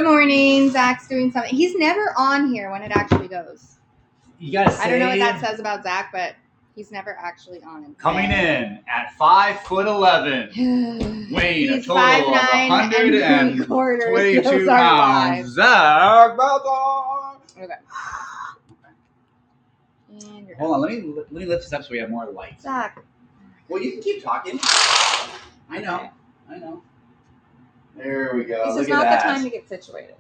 Good morning. Zach's doing something. He's never on here when it actually goes. You gotta say. I don't know what that says about Zach, but he's never actually on. Coming in at 5'11", weighing a total of 122 pounds. Zach Baltar. Okay. Hold on, let me lift this up so we have more light. Zach. Well, you can keep talking. I know. There we go. This is not the time to get situated.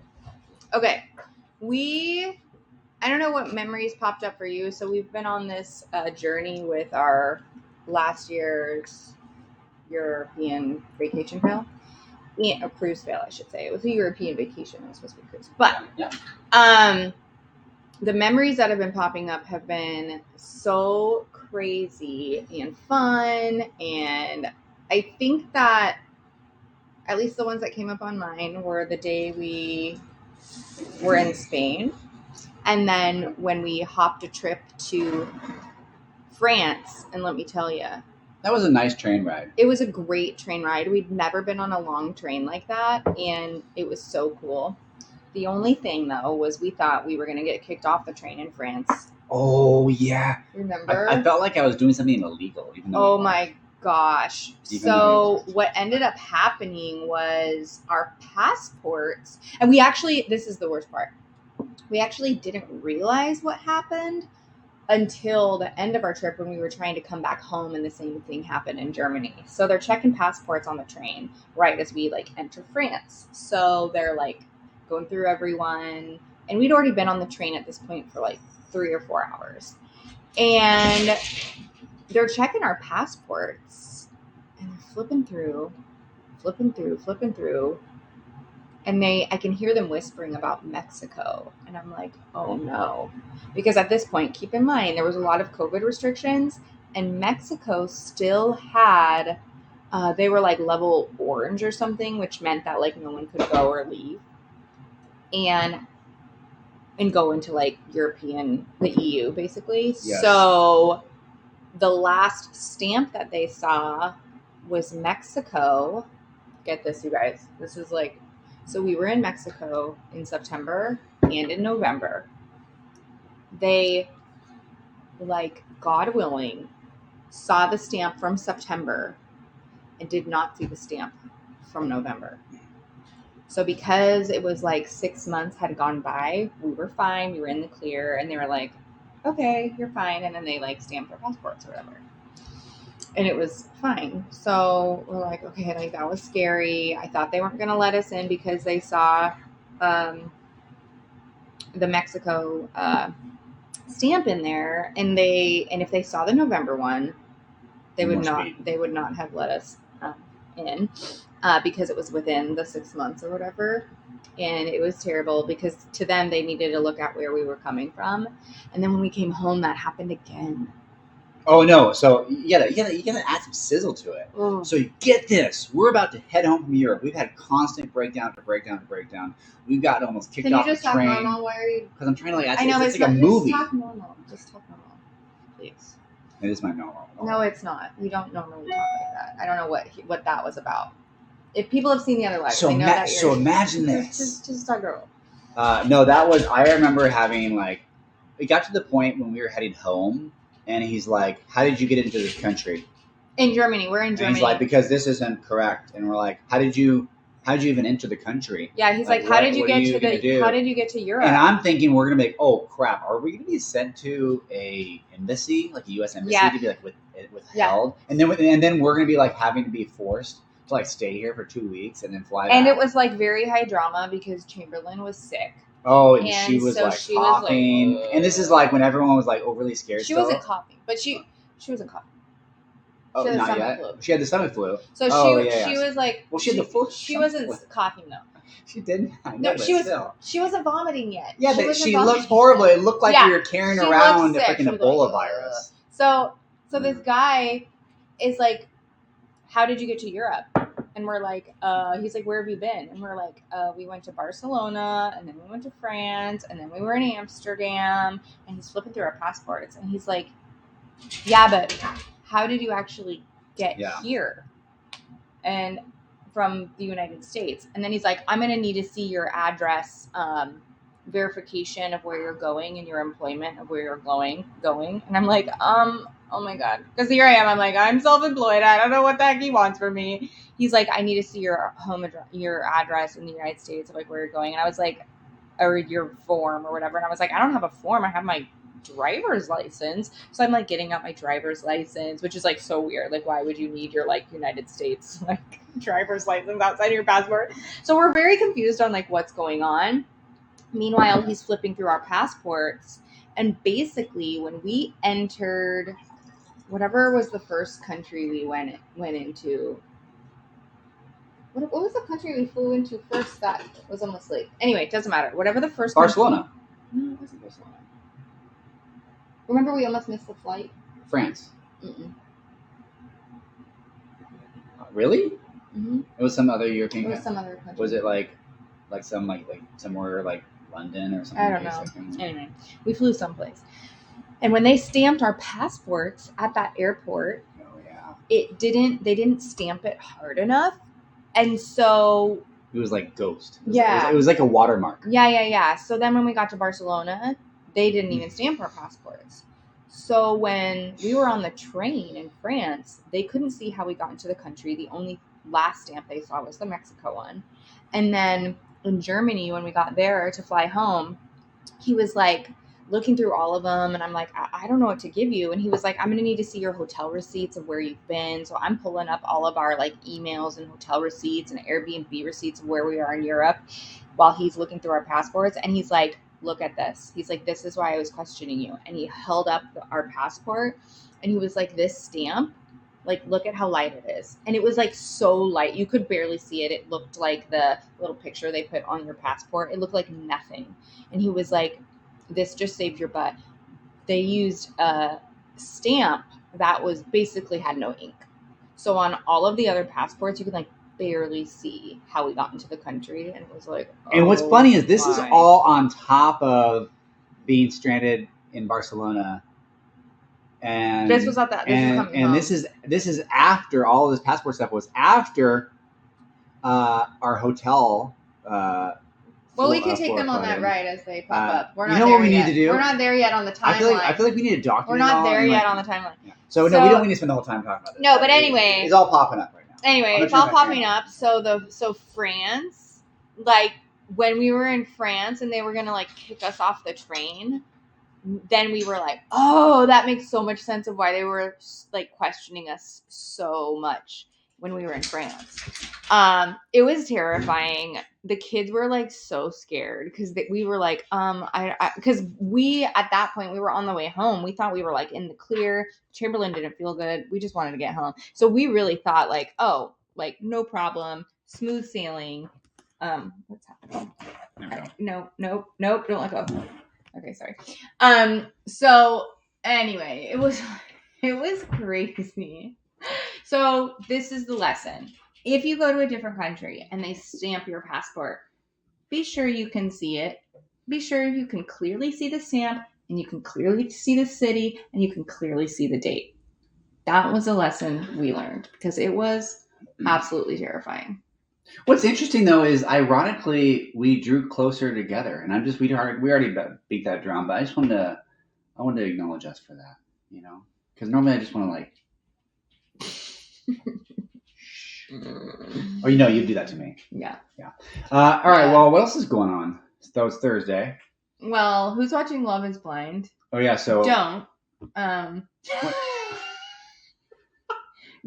Okay. I don't know what memories popped up for you. So we've been on this journey with our last year's European vacation fail. A cruise fail, I should say. It was a European vacation. It was supposed to be a cruise. But the memories that have been popping up have been so crazy and fun. And I think that at least the ones that came up on mine were the day we were in Spain. And then when we hopped a trip to France. And let me tell you. That was a nice train ride. It was a great train ride. We'd never been on a long train like that. And it was so cool. The only thing, though, was we thought we were going to get kicked off the train in France. Oh, yeah. Remember? I felt like I was doing something illegal. Even though my gosh. So what ended up happening was our passports, and this is the worst part. We actually didn't realize what happened until the end of our trip when we were trying to come back home, and the same thing happened in Germany. So they're checking passports on the train right as we enter France. So they're going through everyone, and we'd already been on the train at this point for 3 or 4 hours, and they're checking our passports, and they're flipping through, and I can hear them whispering about Mexico, and I'm like, oh no, because at this point, keep in mind, there was a lot of COVID restrictions, and Mexico still had, they were level orange or something, which meant that no one could go or leave, and go into the EU, basically. Yes. So the last stamp that they saw was Mexico. Get this, you guys. This is so we were in Mexico in September and in November. They, God willing, saw the stamp from September and did not see the stamp from November. So because it was 6 months had gone by, we were fine. We were in the clear, and they were like, okay, you're fine. And then they stamped our passports or whatever. And it was fine. So we're like, okay, that was scary. I thought they weren't going to let us in because they saw the Mexico stamp in there. And if they saw the November one, they would not have let us in because it was within the 6 months or whatever. And it was terrible because to them, they needed to look at where we were coming from. And then when we came home, that happened again. Oh no! So you gotta add some sizzle to it. Oh. So you get this: we're about to head home from Europe. We've had constant breakdown to breakdown. We've gotten almost kicked off the train. Can you just talk normal? Why are you? Because I'm trying to I know it's like a movie. Just talk normal. Please. It is my normal. No, it's not. You don't normally talk like that. I don't know what that was about. If people have seen the other lives, they know that you're. So imagine this. Just talk normal. No, that was. I remember having it got to the point when we were heading home. And he's like, how did you get into this country? In Germany. We're in Germany. And he's like, because this isn't correct. And we're like, how did you even enter the country? Yeah, he's how did you get to Europe? And I'm thinking we're going to be oh crap, are we going to be sent to a embassy, a US embassy to be withheld? Yeah. And then we're going to be having to be forced to stay here for 2 weeks and then fly back. And it was very high drama because Chamberlain was sick. Oh, and she was coughing. And this is when everyone was overly scared. She wasn't coughing, but she wasn't coughing. Oh, not yet. Flu. She had the stomach flu. So she was well, she had the flu. She wasn't coughing though. She didn't. She wasn't vomiting yet. Yeah, but she looked horrible. It looked like we were carrying around a freaking Ebola virus. So this guy is how did you get to Europe? And we're he's where have you been? And we're we went to Barcelona, and then we went to France, and then we were in Amsterdam. And he's flipping through our passports, and he's like, yeah, but how did you actually get here? And from the United States. And then he's like, I'm going to need to see your address, verification of where you're going and your employment of where you're going. And I'm like, oh my God. Because here I am. I'm like, I'm self-employed. I don't know what the heck he wants from me. He's like, I need to see your home address, your address in the United States of like where you're going. And I was like, or your form or whatever. And I was like, I don't have a form. I have my driver's license. So I'm like getting out my driver's license, which is like so weird. Like, why would you need your like United States like driver's license outside of your passport? So we're very confused on like what's going on. Meanwhile, he's flipping through our passports. And basically when we entered whatever was the first country we went into, what was the country we flew into first that was almost late? Anyway, it doesn't matter. Whatever the first Barcelona. Country, no, it wasn't Barcelona. Remember we almost missed the flight? France. Mm-mm. Really? Mm-hmm. It was some other European country. It was some other country. Was it like some like somewhere like London or something? I don't know. Anyway, we flew someplace. And when they stamped our passports at that airport, they didn't stamp it hard enough. And so it was like ghost. It was like a watermark. Yeah. So then when we got to Barcelona, they didn't even stamp our passports. So when we were on the train in France, they couldn't see how we got into the country. The only last stamp they saw was the Mexico one. And then in Germany, when we got there to fly home, he was like looking through all of them. And I'm like, I don't know what to give you. And he was like, I'm going to need to see your hotel receipts of where you've been. So I'm pulling up all of our like emails and hotel receipts and Airbnb receipts of where we are in Europe while he's looking through our passports. And he's like, look at this. He's like, this is why I was questioning you. And he held up our passport and he was like, this stamp, like, look at how light it is. And it was like so light. You could barely see it. It looked like the little picture they put on your passport. It looked like nothing. And he was like, this just saved your butt. They used a stamp that was basically had no ink. So on all of the other passports, you could like barely see how we got into the country. And it was like, and what's funny is this is all on top of being stranded in Barcelona. And this was not that. This is after all of this passport stuff was after our hotel. Well, we can take them on that ride as they pop up. We're not what we need to do? We're not there yet on the timeline. I feel like we need to document. We're not there yet on the timeline. Yeah. So no, we don't need to spend the whole time talking about this. No, but anyway, it's all popping up right now. Anyway, it's all popping up. So France, like when we were in France and they were gonna like kick us off the train, then we were like, oh, that makes so much sense of why they were like questioning us so much when we were in France. It was terrifying. The kids were like so scared because we were like, because we at that point we were on the way home. We thought we were like in the clear. Chamberlain didn't feel good. We just wanted to get home. So we really thought like, oh, like no problem, smooth sailing. What's happening? No, nope, don't let go. Okay, sorry. So anyway, it was crazy. So this is the lesson. If you go to a different country and they stamp your passport, be sure you can see it. Be sure you can clearly see the stamp and you can clearly see the city and you can clearly see the date. That was a lesson we learned because it was absolutely terrifying. What's interesting though is ironically we drew closer together, and we already beat that drum, but I wanted to acknowledge us for that, because normally I just want to like. Oh, you do that to me. Yeah. All right. Well, what else is going on? So it's Thursday. Well, who's watching Love Is Blind? Oh yeah. So don't.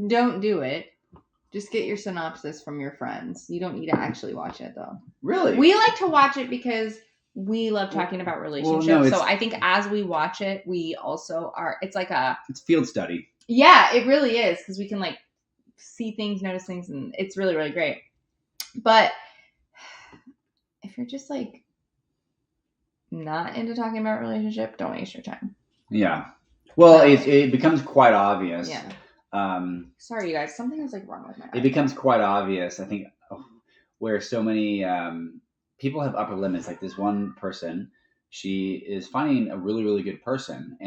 Don't do it. Just get your synopsis from your friends. You don't need to actually watch it though. Really? We like to watch it because we love talking about relationships. Well, no, so I think as we watch it, we also are. It's like it's field study. Yeah, it really is because we can like see things, notice things, and it's really, really great. But if you're just like not into talking about relationship, don't waste your time. Yeah. Well, it becomes quite obvious. Yeah. Sorry, you guys. Something is like wrong with my eye. It becomes quite obvious, I think, where so many people have upper limits. Like this one person, she is finding a really, really good person,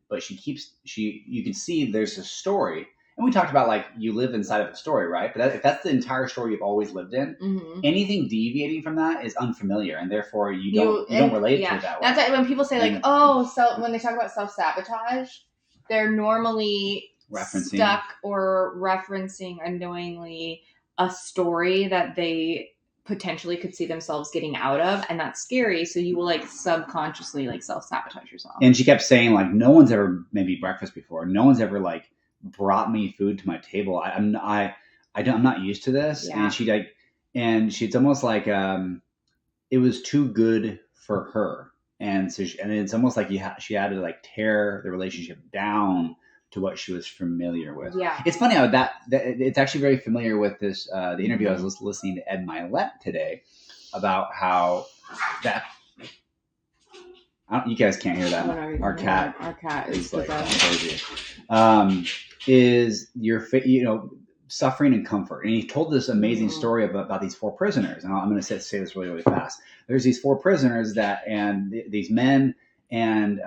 but you can see there's a story. And we talked about like you live inside of a story, right? But if that's the entire story you've always lived in, anything deviating from that is unfamiliar, and therefore you don't relate to it that way. That's like when people say like, when they talk about self-sabotage, they're normally stuck or referencing unknowingly a story that they potentially could see themselves getting out of, and that's scary. So you will like subconsciously like self-sabotage yourself. And she kept saying like, no one's ever made me breakfast before. No one's ever like brought me food to my table. I'm not used to this. Yeah. And it's almost like it was too good for her. And so it's almost like she had to like tear the relationship down to what she was familiar with. Yeah. It's funny how that it's actually very familiar with this, the interview I was listening to Ed Milet today about how that, you guys can't hear that. Our cat is like crazy. Is your, suffering and comfort. And he told this amazing story about these 4 prisoners. And I'm going to say this really, really fast. There's these 4 prisoners these men and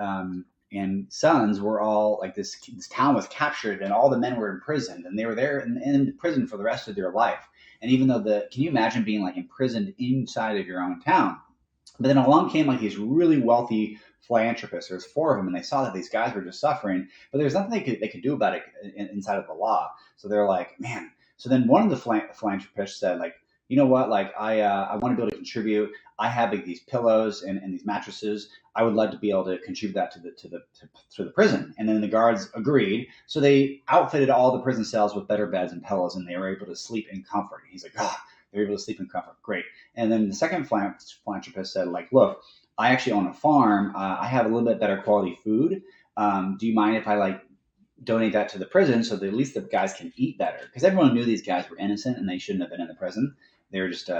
sons were all like this town was captured and all the men were imprisoned and they were there in prison for the rest of their life. And even though can you imagine being like imprisoned inside of your own town? But then along came like these really wealthy philanthropists. There's 4 of them, and they saw that these guys were just suffering, but there's nothing they could do about it inside of the law. So they're like, man. So then one of the philanthropists said, like, you know what? Like, I want to be able to contribute. I have like these pillows and these mattresses. I would like to be able to contribute that to the prison. And then the guards agreed. So they outfitted all the prison cells with better beds and pillows, and they were able to sleep in comfort. And he's like, they're able to sleep in comfort. Great. And then the second philanthropist said, like, look, I actually own a farm. I have a little bit better quality food. Do you mind if I like donate that to the prison so that at least the guys can eat better? Because everyone knew these guys were innocent and they shouldn't have been in the prison. They were just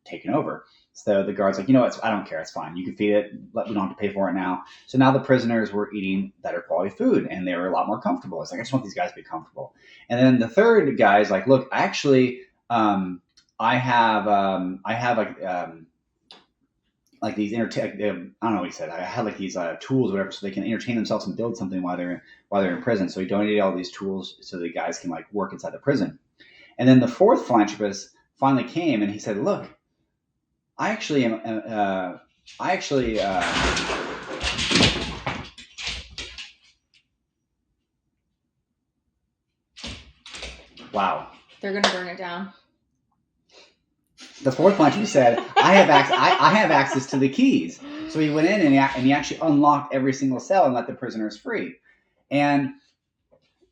taken over. So the guard's like, I don't care. It's fine. You can feed it. We don't have to pay for it now. So now the prisoners were eating better quality food and they were a lot more comfortable. It's like, I just want these guys to be comfortable. And then the third guy is like, look, actually, I have like these I don't know what he said. I had like these tools, or whatever, so they can entertain themselves and build something while they're in prison. So he donated all these tools so the guys can like work inside the prison. And then the fourth philanthropist finally came and he said, "Look, I actually am. Wow. They're gonna burn it down." The fourth philanthropist said, I have access to the keys. So he went in and he actually unlocked every single cell and let the prisoners free. And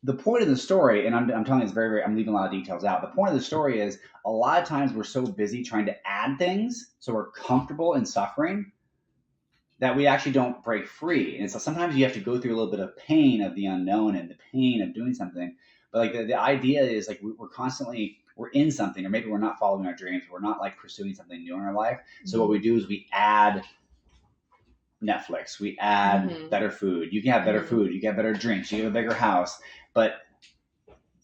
the point of the story, and I'm telling you, it's very, very, I'm leaving a lot of details out. The point of the story is a lot of times we're so busy trying to add things so we're comfortable in suffering that we actually don't break free. And so sometimes you have to go through a little bit of pain of the unknown and the pain of doing something. But like the idea is like we're in something, or maybe we're not following our dreams. We're not like pursuing something new in our life. So what we do is we add Netflix, we add better food. You can have better food, you get better drinks, you have a bigger house. But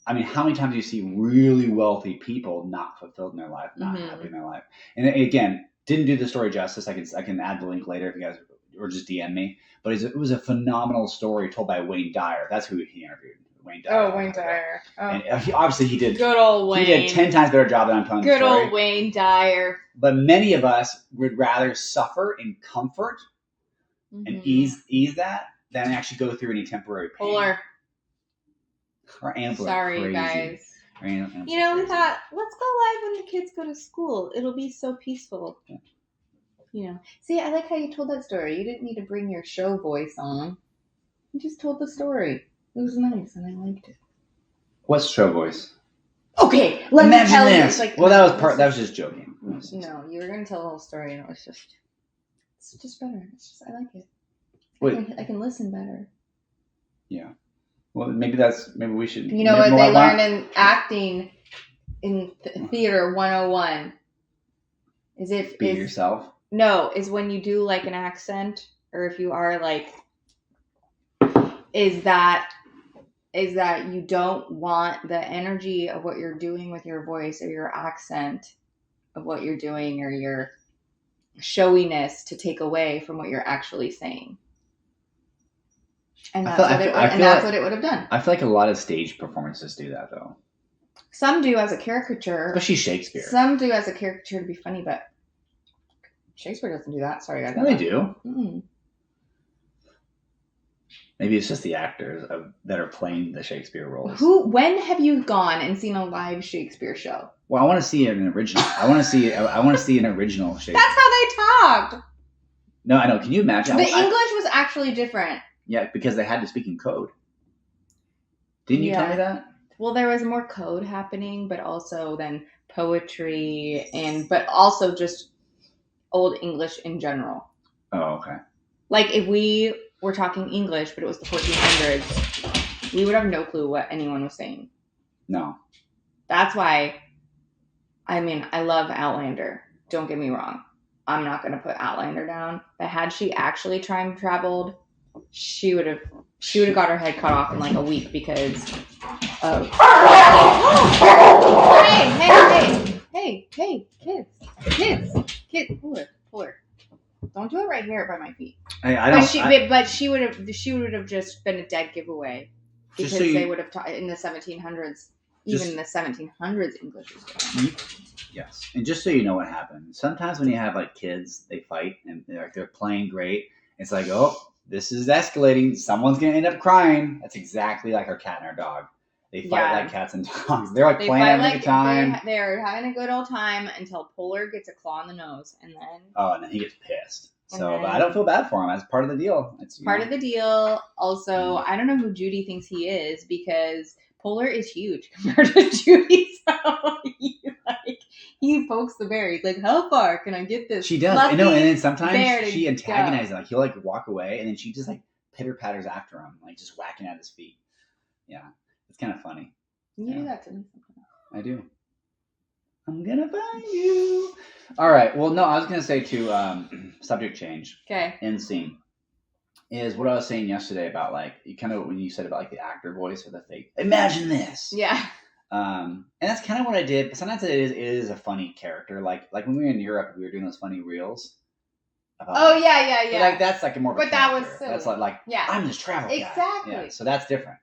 I mean, how many times do you see really wealthy people not fulfilled in their life, not happy in their life? And again, didn't do the story justice. I can add the link later if you guys, or just DM me. But it was a phenomenal story told by Wayne Dyer. That's who he interviewed. Wayne Dyer. Oh, Wayne Dyer. Oh. And obviously he did. Good old Wayne. He did 10 times better job than I'm telling the story. Good old Wayne Dyer. But many of us would rather suffer in comfort and ease that than actually go through any temporary pain. Our ants Sorry, crazy. Guys. We thought, let's go live when the kids go to school. It'll be so peaceful. Yeah. See, I like how you told that story. You didn't need to bring your show voice on. You just told the story. It was nice, and I liked it. What's show voice? Okay, let me tell you. Like, well, that was just joking. No, you were going to tell the whole story, and it's just better. I like it. I can listen better. Yeah. Well, maybe we should. You know what they learn in acting in theater 101 is yourself. No, is when you do like an accent, or if you are like, is that you don't want the energy of what you're doing with your voice or your accent of what you're doing or your showiness to take away from what you're actually saying. And that's what it would have done. I feel like a lot of stage performances do that, though. Some do as a caricature. Especially Shakespeare. Some do as a caricature to be funny, but Shakespeare doesn't do that. Sorry, I got they do. Mm. Maybe it's just the actors that are playing the Shakespeare roles. When have you gone and seen a live Shakespeare show? Well, I want to see an original. I want to see an original Shakespeare. That's how they talked. No, I know. Can you imagine? The English was actually different. Yeah, because they had to speak in code. Didn't you tell me that? Well, there was more code happening, but also then poetry but also just Old English in general. Oh, okay. Like if we were talking English, but it was the 1400s, we would have no clue what anyone was saying. No. That's why, I mean, I love Outlander. Don't get me wrong. I'm not going to put Outlander down. But had she actually time traveled, she would have got her head cut off in like a week because of... Hey, kids, pull her. Don't do it right here by my feet. But she would have just been a dead giveaway because they would have taught in the 1700s. Even in the 1700s, English was going. Yes, and just so you know what happened, sometimes when you have like kids, they fight and they're playing great. It's like, oh, this is escalating. Someone's gonna end up crying. That's exactly like our cat and our dog. They fight like cats and dogs. They're like playing having a good time. They're having a good old time until Polar gets a claw in the nose, and then and then he gets pissed. So, but I don't feel bad for him. That's part of the deal. It's part of the deal. Also, I don't know who Judy thinks he is because Polar is huge compared to Judy. So he pokes the bear. He's like, "How far can I get this?" She does. I know. And then sometimes she antagonizes him. Like he'll like walk away, and then she just like pitter patters after him, like just whacking at his feet. Yeah, it's kind of funny. You do that to me sometimes. I do. I'm gonna find you. All right. Well, no, I was gonna say to subject change. Okay. End scene is what I was saying yesterday about like you kind of when you said about like the actor voice or the fake. Imagine this. Yeah. And that's kind of what I did. But sometimes it is a funny character. Like when we were in Europe, we were doing those funny reels. Yeah. But like that's like a more. But that was silly. That's like I'm this travel guy. Exactly. Yeah. So that's different.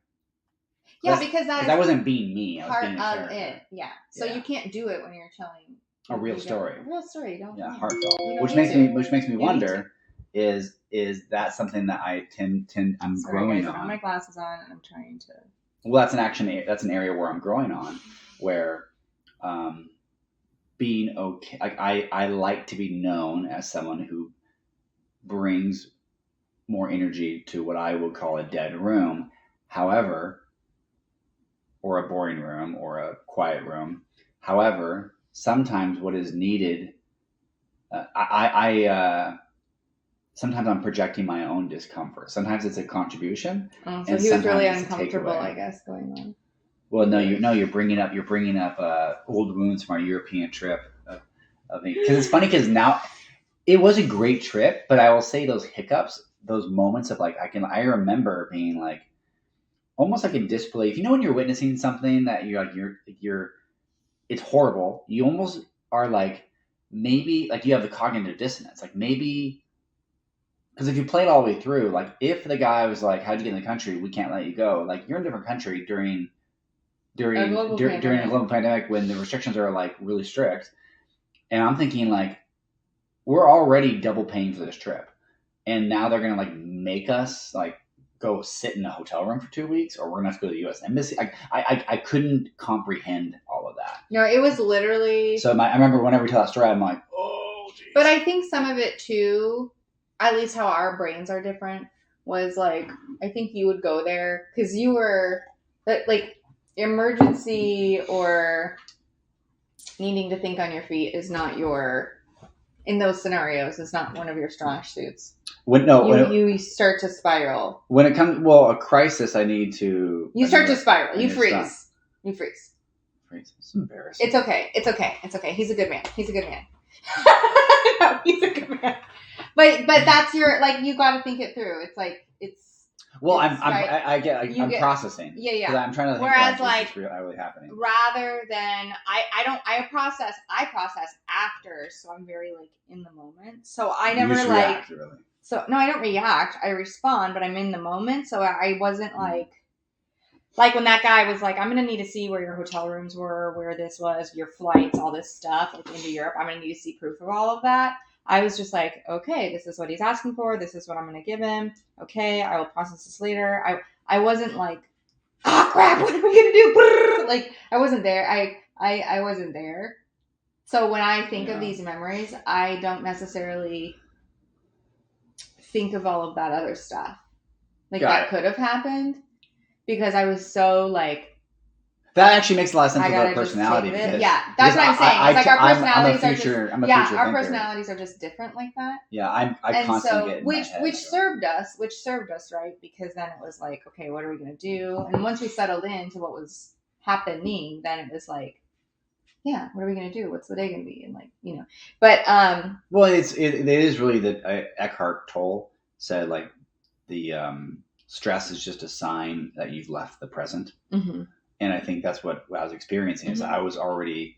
Yeah, because that wasn't being me. I was being a character. It. Yeah. So you can't do it when you're telling a real story. A real story. You don't. Yeah, heartfelt. Which makes me wonder. Is that something that I'm growing on? I have my glasses on and I'm trying to. Well, that's an area where I'm growing on, where being okay. Like I like to be known as someone who brings more energy to what I would call a dead room. However, or a boring room or a quiet room. However, sometimes what is needed, sometimes I'm projecting my own discomfort. Sometimes it's a contribution. Oh, so he was really uncomfortable, I guess, going on. Well, you're bringing up old wounds from our European trip of me. Because it's funny because now it was a great trip, but I will say those hiccups, those moments of like I remember being like almost like in disbelief. You know when you're witnessing something that you're it's horrible. You almost are like maybe like you have the cognitive dissonance. Like maybe because if you play it all the way through, like if the guy was like, "How'd you get in the country? We can't let you go." Like you're in a different country during a global pandemic when the restrictions are like really strict, and I'm thinking like we're already double paying for this trip, and now they're gonna like make us like go sit in a hotel room for 2 weeks, or we're gonna have to go to the U.S. Embassy. I couldn't comprehend all of that. No, it was literally. So I remember whenever we tell that story, I'm like, oh, geez. But I think some of it too, at least how our brains are different, was like I think you would go there because you were like emergency or needing to think on your feet is not in those scenarios. It's not one of your strong suits. You start to spiral. When it comes, a crisis, I need to. You start to spiral. You freeze. You freeze. It's embarrassing. It's okay. He's a good man. No, he's a good man. But that's your like. You got to think it through. It's like it's. Well, I'm processing. Yeah. I'm trying to think. Whereas like really happening. Rather than I process after, so I'm very like in the moment. So I never like. Really. So no, I don't react. I respond, but I'm in the moment. So I wasn't like when that guy was like, I'm gonna need to see where your hotel rooms were, where this was, your flights, all this stuff, like into Europe. I'm gonna need to see proof of all of that. I was just like, okay, this is what he's asking for. This is what I'm gonna give him. Okay, I will process this later. I wasn't like, ah, crap, what are we gonna do? Like I wasn't there. I wasn't there. So when I think of these memories, I don't necessarily think of all of that other stuff. Like that could have happened because I was so like. That actually makes a lot of sense with our personality. Yeah, that's what I'm saying. It's like our personalities I'm a future our personalities are just different like that. Yeah, I constantly get in which served us, right? Because then it was like, okay, what are we gonna do? And once we settled into what was happening, then it was like, yeah, what are we gonna do? What's the day gonna be? And like, you know, but well, it is really that Eckhart Tolle said like the stress is just a sign that you've left the present. Mm-hmm. And I think that's what I was experiencing is I was already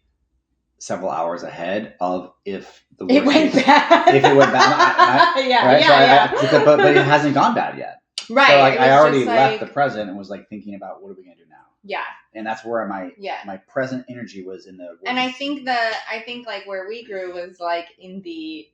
several hours ahead of if it went bad. If it went bad. But it hasn't gone bad yet. Right. So like I already left the present and was like thinking about what are we going to do now? Yeah. And that's where my present energy was in the. And I think like where we grew was like in the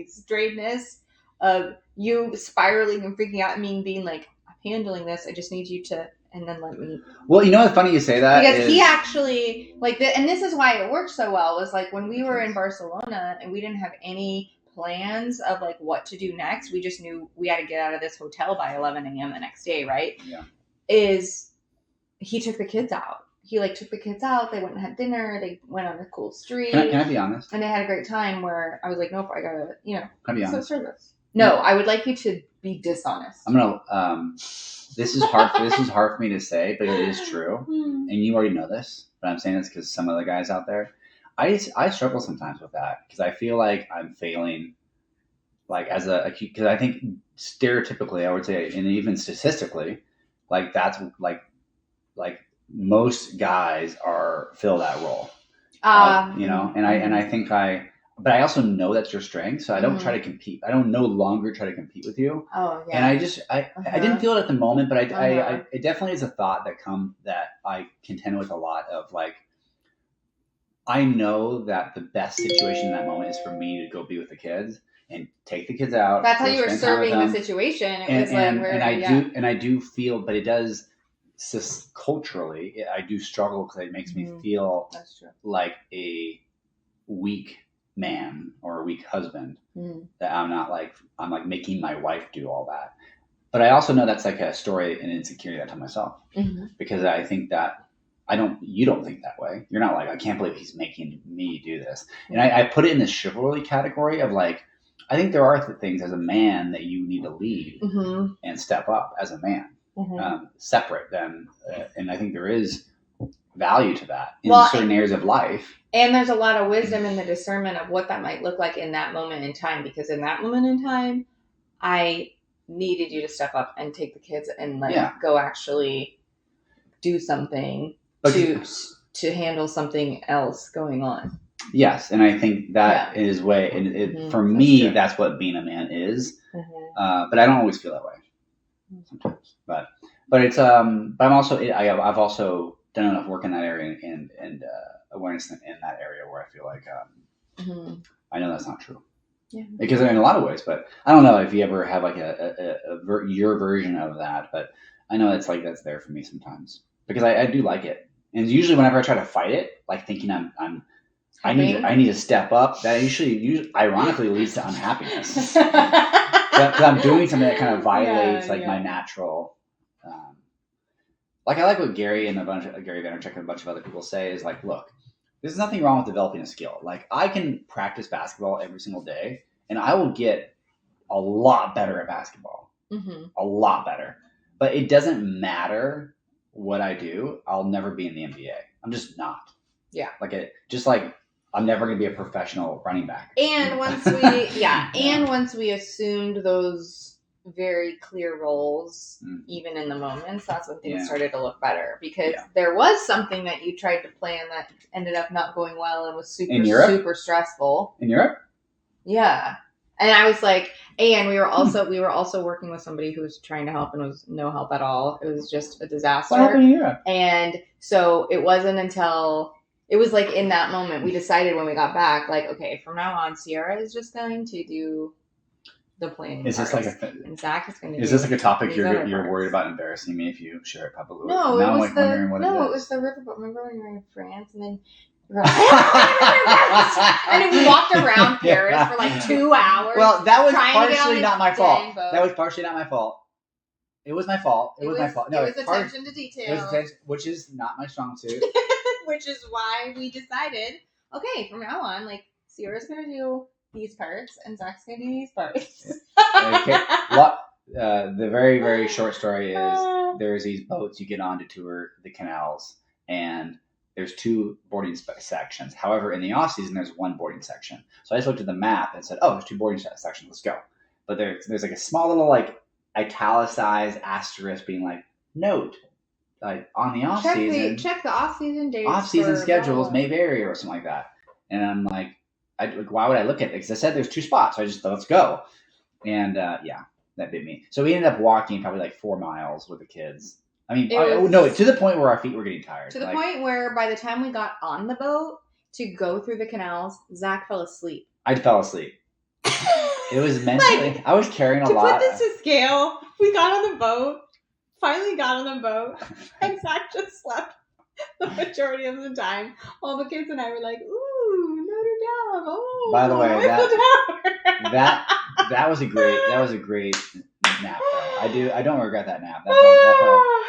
straightness of you spiraling and freaking out and me being like, I'm handling this. I just need you to. And then let me. Well, you know what's funny you say that because he actually and this is why it worked so well was like when we were in Barcelona and we didn't have any plans of like what to do next. We just knew we had to get out of this hotel by 11 a.m. the next day, right? Yeah. Is he took the kids out. He like took the kids out. They went and had dinner. They went on the cool street. Can I be honest? And they had a great time. Where I was like, nope, I gotta, Can I be honest? Service. No, I would like you to be dishonest. I'm gonna. This is hard. This is hard for me to say, but it is true, and you already know this. But I'm saying this because some of the guys out there, I struggle sometimes with that because I feel like I'm failing, like because I think stereotypically I would say, and even statistically, like that's like most guys fill that role, and I think but I also know that's your strength, so I don't try to compete. I don't no longer try to compete with you. Oh yeah. And I didn't feel it at the moment, but I it definitely is a thought that I contend with a lot of like. I know that the best situation in that moment is for me to go be with the kids and take the kids out. That's how you were serving the situation. It was like where I do feel, but it does culturally. I do struggle because it makes me feel like a weak man or a weak husband that I'm like making my wife do all that. But I also know that's like a story and insecurity I tell myself because I think that you don't think that way. You're not like, I can't believe he's making me do this. And I put it in the chivalry category of like, I think there are things as a man that you need to lead and step up as a man, separate them. And I think there is value to that in certain areas of life. And there's a lot of wisdom in the discernment of what that might look like in that moment in time. Because in that moment in time, I needed you to step up and take the kids and go actually do something to handle something else going on. Yes, and I think that is way, and for me, that's what being a man is. But I don't always feel that way sometimes. But it's but I'm also I've also done enough work in that area and awareness in that area where I feel like I know that's not true. Yeah. Because in a lot of ways, but I don't know if you ever have like your version of that, but I know it's like that's there for me sometimes because I do like it, and usually whenever I try to fight it, like thinking I need to step up, that usually ironically leads to unhappiness because I'm doing something that kind of violates my natural. Like I like what Gary and Gary Vaynerchuk and a bunch of other people say is like, look, there's nothing wrong with developing a skill. Like I can practice basketball every single day and I will get a lot better at basketball, a lot better, but it doesn't matter what I do. I'll never be in the NBA. I'm just not. Yeah. I'm never going to be a professional running back. And once we assumed those very clear roles, even in the moments, that's when things started to look better because there was something that you tried to plan that ended up not going well and was super stressful. In Europe? Yeah. And I was like, and we were also working with somebody who was trying to help and was no help at all. It was just a disaster. What happened here? And so it wasn't until it was like in that moment we decided when we got back, like, okay, from now on, Sierra is just going to do the planning. Is this parts. like a? And Zach is going to. Is this like a topic you're parts. worried about embarrassing me if you share it publicly? No, now it was wondering what it is. it was the riverboat. Remember when we were in France and then. And then we walked around Paris for like 2 hours. Well, that was partially not my fault. That was partially not my fault. It was my fault. It was my fault. No, it was attention to detail. Which is not my strong suit. Which is why we decided, okay, from now on, like, Sierra's going to do these parts and Zach's going to do these parts. Okay. The very, very short story is there's these boats you get on to tour the canals, and there's 2 boarding sections. However, in the off season, there's 1 boarding section. So I just looked at the map and said, "Oh, there's 2 boarding sections. Let's go." But there's like a small little like italicized asterisk being like, "Note, like on the off season, check the off season dates. Off season schedules may vary or something like that." And I'm like, why would I look at it? Because I said there's 2 spots. So I just thought, let's go. And yeah, that bit me. So we ended up walking probably like 4 miles with the kids. I mean, no, to the point where our feet were getting tired. To the point where by the time we got on the boat to go through the canals, Zach fell asleep. I fell asleep. It was mentally, like, I was carrying a lot. To put this to scale, we got on the boat, and Zach just slept the majority of the time. All the kids and I were like, ooh, Notre Dame. Oh, by the way, that was a great nap though. I don't regret that nap.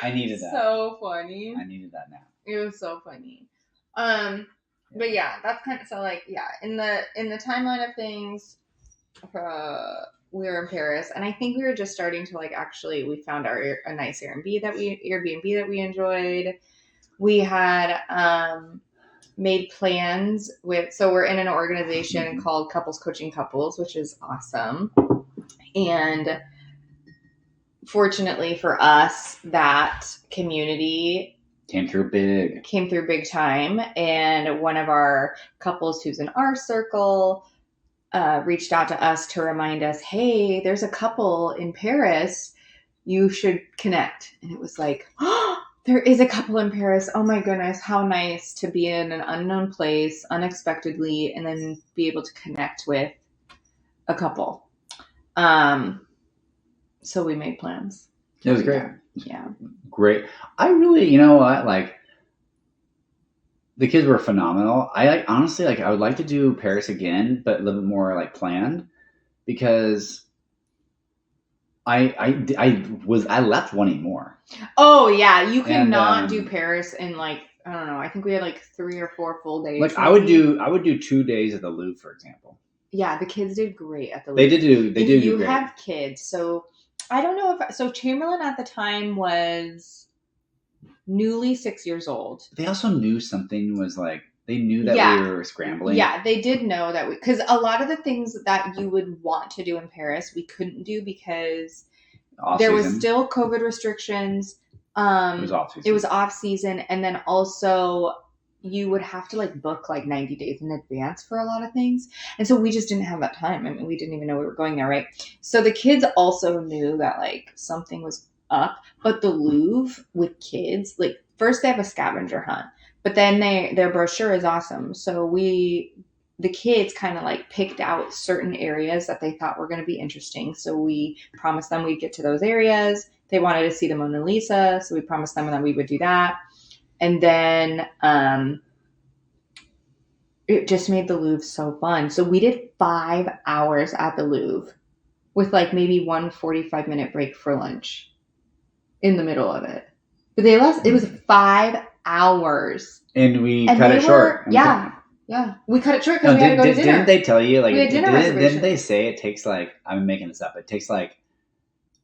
I needed that. So funny. I needed that nap. It was so funny. But yeah, that's kind of so like in the timeline of things, we were in Paris, and I think we were just starting to like actually we found a nice Airbnb that we enjoyed. We had made plans so we're in an organization called Couples Coaching Couples, which is awesome. And fortunately for us, that community came through big time. And one of our couples who's in our circle reached out to us to remind us, hey, there's a couple in Paris. You should connect. And it was like, oh, there is a couple in Paris. Oh my goodness, how nice to be in an unknown place unexpectedly and then be able to connect with a couple. So we made plans. It was great. Yeah. Great. I really, you know what, like, the kids were phenomenal. I honestly, I would like to do Paris again, but a little bit more like planned, because I left wanting more. Oh yeah, you cannot do Paris in like, I don't know. I think we had like 3 or 4 full days. Like I would do 2 days at the Louvre, for example. Yeah, the kids did great at the Louvre. They did do great. You have kids, so I don't know so Chamberlain at the time was newly 6 years old. They also knew something was like, they knew that we were scrambling. Yeah, they did know that because a lot of the things that you would want to do in Paris, we couldn't do because there was still COVID restrictions. It was off season. And then also you would have to like book like 90 days in advance for a lot of things. And so we just didn't have that time. I mean, we didn't even know we were going there, right? So the kids also knew that like something was up, but the Louvre with kids, like first they have a scavenger hunt, but then their brochure is awesome. So the kids kind of like picked out certain areas that they thought were going to be interesting. So we promised them we'd get to those areas. They wanted to see the Mona Lisa. So we promised them that we would do that. And then it just made the Louvre so fun. So we did 5 hours at the Louvre with like maybe 1 45-minute break for lunch in the middle of it. But it was 5 hours. And we cut it short. Yeah. We cut it short because we had to go to dinner. Didn't they tell you, like, we had dinner reservations. Didn't they say it takes like, I'm making this up, it takes like,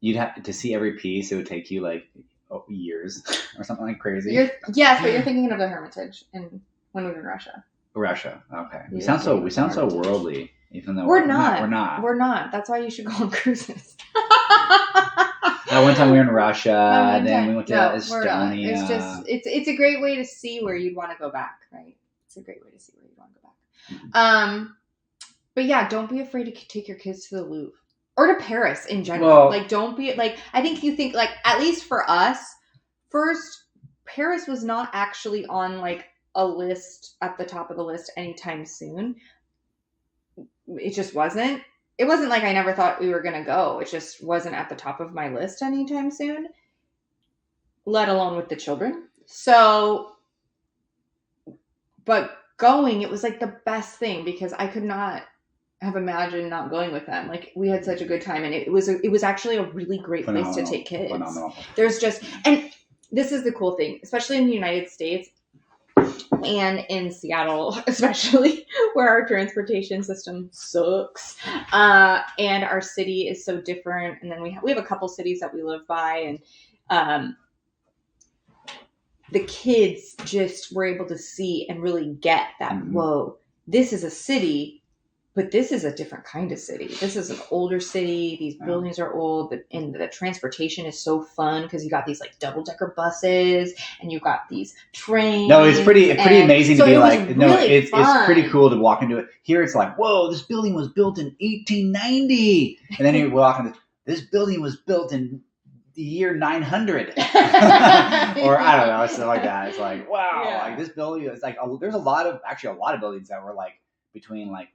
you'd have to see every piece, it would take you like years or something like crazy? Yes, but you're thinking of the Hermitage when we were in Russia. Russia, okay. We sound so worldly, even though we're not. We're not. That's why you should go on cruises. That one time we were in Russia, then we went to Estonia. It's it's a great way to see where you'd want to go back, right? It's a great way to see where you'd want to go back. But yeah, don't be afraid to take your kids to the Louvre or to Paris in general. Well- like, don't be like. I think you think like at least for us, first Paris was not actually on like a list at the top of the list anytime soon. It just wasn't. It wasn't like I never thought we were gonna go. It just wasn't at the top of my list anytime soon, let alone with the children. So, but going, it was like the best thing because I could not have imagined not going with them. Like we had such a good time, and it was actually a really great place to take kids. Phenomenal. There's just, and this is the cool thing, especially in the United States and in Seattle, especially where our transportation system sucks, and our city is so different. And then we have a couple cities that we live by, and the kids just were able to see and really get that. Whoa, this is a city. But this is a different kind of city. This is an older city. These buildings are old, and the transportation is so fun because you got these like double-decker buses, and you got these trains. No, it's pretty amazing to be like. Really no, it's pretty cool to walk into it. Here, it's like, whoa, this building was built in 1890, and then you walk into this building was built in the year 900, or I don't know, something like that. It's like, wow, like this building is like. There's a lot of buildings that were like between like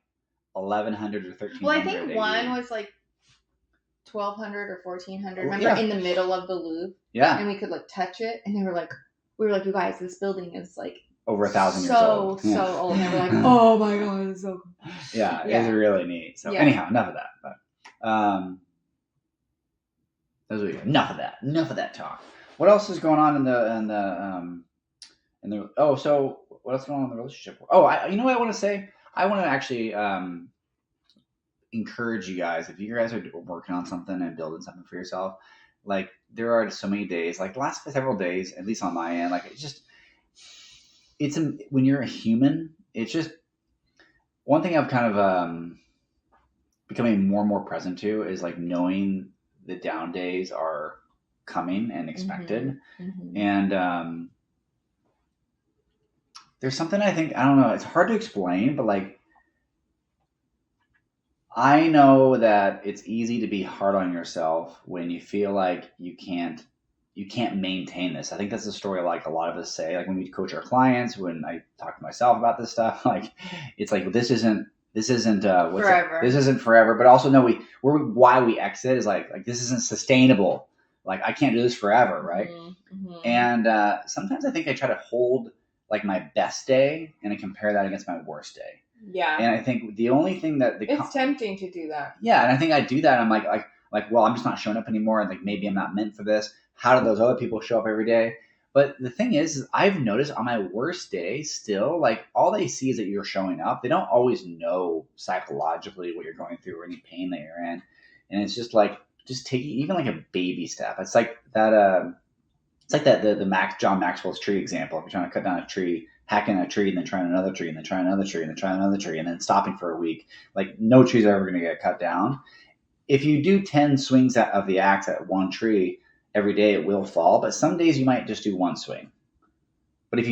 1100 or 1300. Well, I think one was like 1200 or 1400. Remember, in the middle of the Louvre? Yeah. And we could like touch it, and we were like, you guys, this building is like over 1,000 years old. So old. And they were like, oh my god, it's so cool. Yeah, it's really neat. So anyhow, enough of that. But enough of that talk. What else is going on in the so what else is going on in the relationship? You know what I want to say? I want to actually encourage you guys, if you guys are working on something and building something for yourself, like there are so many days, like the last several days, at least on my end, like when you're a human, it's just one thing I've kind of becoming more and more present to is like knowing the down days are coming and expected. Mm-hmm. And there's something I think, I don't know, it's hard to explain, but like I know that it's easy to be hard on yourself when you feel like you can't maintain this. I think that's the story like a lot of us say, like when we coach our clients, when I talk to myself about this stuff, like it's like this isn't forever. This isn't forever, but also no, why we exit is like this isn't sustainable. Like I can't do this forever, right? Mm-hmm. And sometimes I think I try to hold like my best day and I compare that against my worst day. Yeah. And I think the only thing that it's tempting to do that. Yeah, and I think I do that. I'm like, well, I'm just not showing up anymore, and like maybe I'm not meant for this. How do those other people show up every day? But the thing is I've noticed on my worst day, still, like all they see is that you're showing up. They don't always know psychologically what you're going through or any pain that you're in, and it's just like taking even like a baby step. It's like that. It's like that the John Maxwell's tree example. If you're trying to cut down a tree, hacking a tree, and then trying another tree, and then trying another tree, and then trying another tree, and then stopping for a week, like no trees are ever going to get cut down. If you do 10 swings of the axe at one tree every day, it will fall. But some days you might just do one swing. But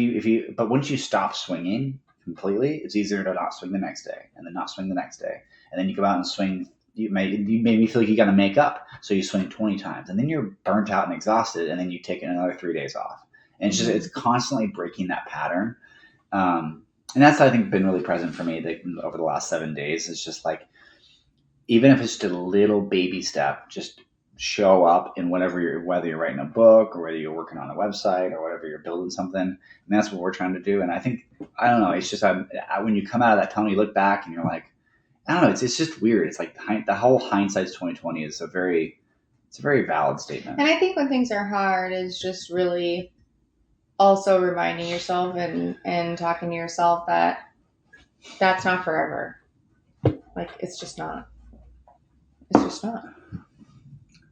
but once you stop swinging completely, it's easier to not swing the next day, and then not swing the next day, and then you go out and swing. You maybe feel like you got to make up, so you swing 20 times, and then you're burnt out and exhausted, and then you take another 3 days off, and it's constantly breaking that pattern, and that's I think been really present for me over the last 7 days. It's just like even if it's just a little baby step, just show up in whether you're writing a book or whether you're working on a website or whatever you're building something, and that's what we're trying to do. And I think I don't know, it's just when you come out of that tunnel, you look back and you're like. I don't know. It's just weird. It's like the whole hindsight's 2020 is a very valid statement. And I think when things are hard is just really also reminding yourself and talking to yourself that that's not forever. Like it's just not. It's just not.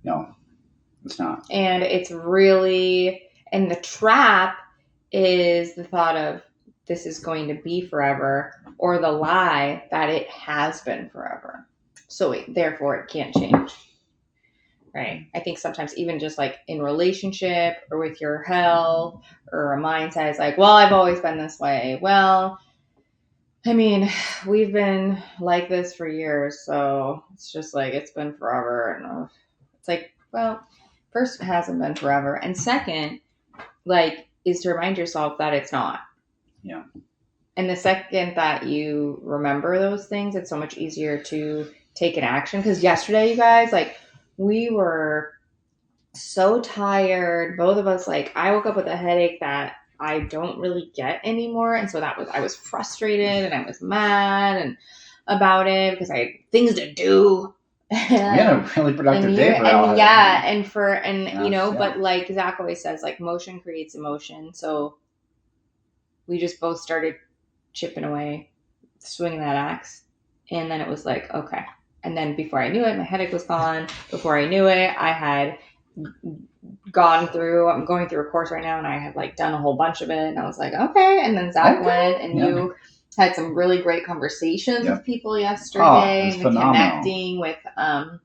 No, it's not. And it's really, and the trap is the thought of this is going to be forever, or the lie that it has been forever. So therefore it can't change. Right? I think sometimes even just like in relationship or with your health or a mindset is like, well, I've always been this way. Well, I mean, we've been like this for years, so it's just like it's been forever. And it's like, well, first, it hasn't been forever. And second, like, is to remind yourself that it's not. Yeah. And the second that you remember those things, it's so much easier to take an action. Because yesterday, you guys, like, we were so tired. Both of us, like, I woke up with a headache that I don't really get anymore. And so I was frustrated and I was mad and about it because I had things to do. We had a really productive day for all. But like Zach always says, like, motion creates emotion. So we just both started chipping away, swinging that axe. And then it was like, okay. And then before I knew it, my headache was gone. Before I knew it, I had I'm going through a course right now, and I had like done a whole bunch of it. And I was like, okay. And then Zach went, and you had some really great conversations with people yesterday, and connecting with an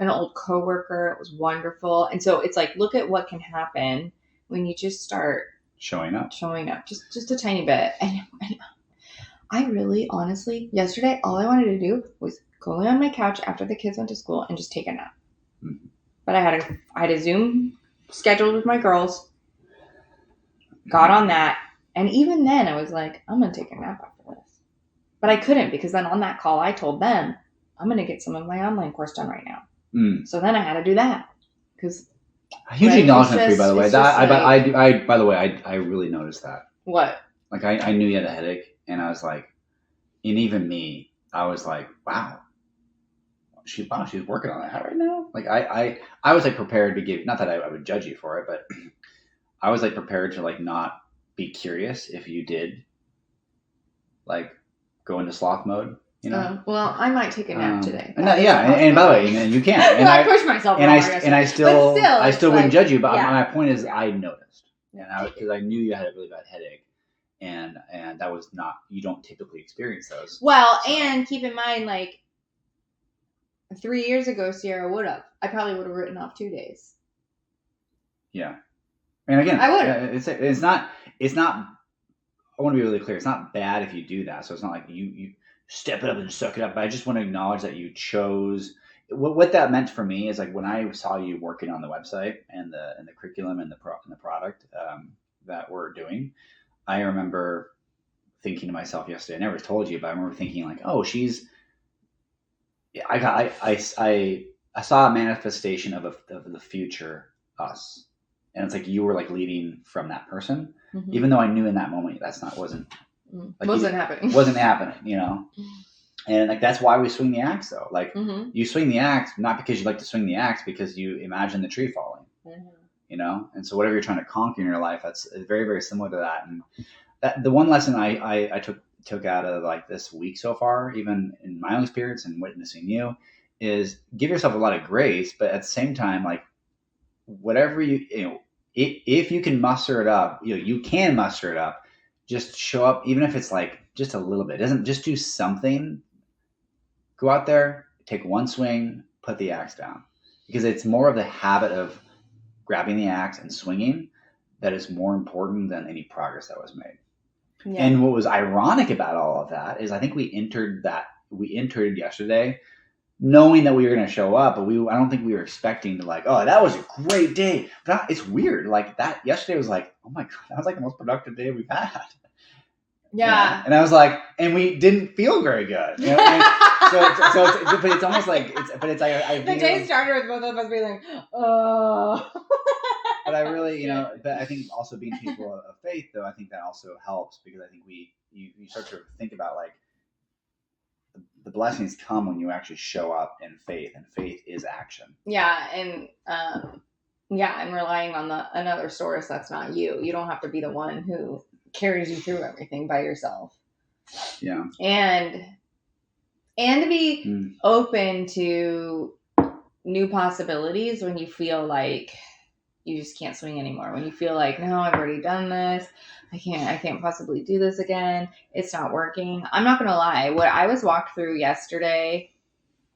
old coworker. It was wonderful. And so it's like, look at what can happen when you just start showing up just a tiny bit. And I really, honestly, yesterday, all I wanted to do was go lay on my couch after the kids went to school and just take a nap. Mm-hmm. But I had a Zoom scheduled with my girls, got on that, and even then I was like, I'm going to take a nap after this. But I couldn't, because then on that call I told them, I'm going to get some of my online course done right now. So then I had to do that. Because a huge acknowledgement for you, by the way. By the way, I really noticed that. What? Like, I knew you had a headache, and I was like, and even me, I was like, wow. She's working on that right now. Like I was like prepared to give, not that I would judge you for it, but I was like prepared to like not be curious if you did like go into sloth mode, you know. Well, I might take a nap today. And by the way, you can. And I push myself. And I still wouldn't judge you. But my point is, I noticed, and because I knew you had a really bad headache, and that was not, you don't typically experience those. Well, so. And keep in mind, like, 3 years ago, Sierra would have. I probably would have written off 2 days. Yeah. And again, I would. It's not, I want to be really clear. It's not bad if you do that. So it's not like you step it up and suck it up. But I just want to acknowledge that you chose, what that meant for me is like when I saw you working on the website and the curriculum and the product that we're doing, I remember thinking to myself yesterday, I never told you, but I remember thinking like, oh, I saw a manifestation of the future us, and it's like you were like leading from that person, even though I knew in that moment wasn't happening, you know. And like that's why we swing the axe though. Like you swing the axe not because you like to swing the axe, because you imagine the tree falling, you know. And so whatever you're trying to conquer in your life, that's very, very similar to that. And that the one lesson I took out of like this week so far, even in my own experience and witnessing you, is give yourself a lot of grace, but at the same time, like whatever if you can muster it up, you can muster it up, just show up, even if it's like just a little bit. It doesn't, just do something, go out there, take one swing, put the axe down, because it's more of the habit of grabbing the axe and swinging that is more important than any progress that was made. Yeah. And what was ironic about all of that is I think we entered yesterday knowing that we were going to show up, but I don't think we were expecting to like, oh, that was a great day. But it's weird. Like that yesterday was like, oh my God, that was like the most productive day we've had. Yeah. And I was like, and we didn't feel very good. You know? But it's almost like, the day started with both of us being like, oh. But I really, but I think also being people of faith, though, I think that also helps, because I think you start to think about like the blessings come when you actually show up in faith, and faith is action. Yeah. And, and relying on another source that's not you. You don't have to be the one who carries you through everything by yourself. Yeah. And to be open to new possibilities when you feel like you just can't swing anymore. When you feel like, no, I've already done this. I can't possibly do this again. It's not working. I'm not going to lie. What I was walked through yesterday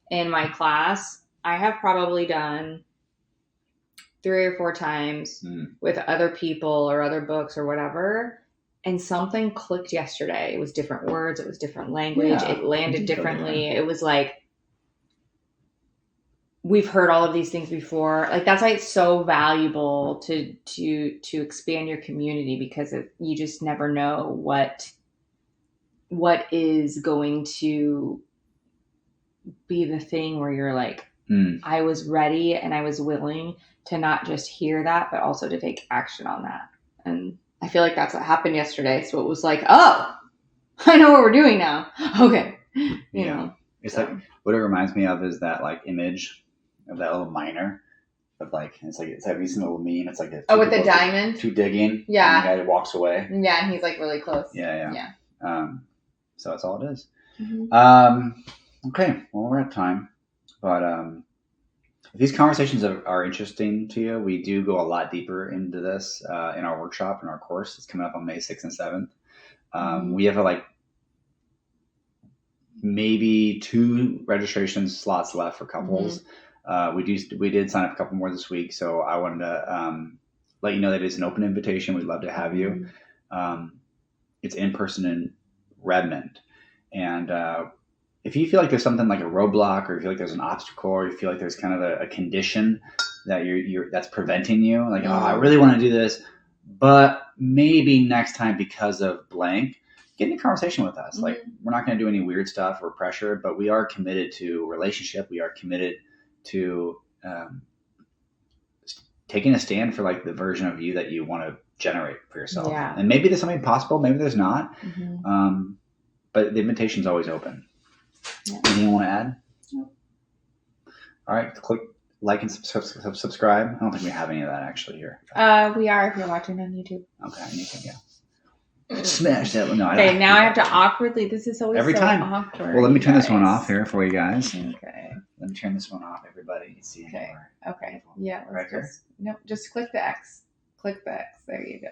in my class, I have probably done 3 or 4 times with other people or other books or whatever. And something clicked yesterday. It was different words. It was different language. Yeah, it landed differently. It was like, we've heard all of these things before. Like, that's why it's so valuable to expand your community, because you just never know what is going to be the thing where you're like, I was ready and I was willing to not just hear that, but also to take action on that. And I feel like that's what happened yesterday. So it was like, oh, I know what we're doing now. Okay. You know. It's like, what it reminds me of is that like image of that little miner of like, it's like you seen a little meme. It's like with the diamond, two digging. Yeah. And the guy walks away. Yeah, and he's like really close. Yeah. So that's all it is. Mm-hmm. Okay, well, we're at time, but if these conversations are interesting to you, we do go a lot deeper into this in our workshop, in our course. It's coming up on May 6th and 7th. We have maybe 2 registration slots left for couples. We did sign up a couple more this week, so I wanted to let you know that it's an open invitation. We'd love to have you. It's in person in Redmond, and if you feel like there's something like a roadblock, or you feel like there's an obstacle, or you feel like there's kind of a condition that you're that's preventing you, like, oh, I really want to do this, but maybe next time because of blank, get in a conversation with us. Like, we're not going to do any weird stuff or pressure, but we are committed to relationship. We are committed to taking a stand for like the version of you that you want to generate for yourself. Yeah. And maybe there's something possible, maybe there's not. But the invitation's always open. Yeah. Anything you want to add? No. All right, click like and subscribe. I don't think we have any of that actually here. We are if you're watching on YouTube. Okay, YouTube, yeah. Smash that one. No, okay, now I have to awkwardly. This is always every so time. Awkward. Well, let me turn this one off here for you guys. Okay. Let me turn this one off, everybody. See okay. Okay. Yeah. Right here. No, just click the X. Click the X. There you go.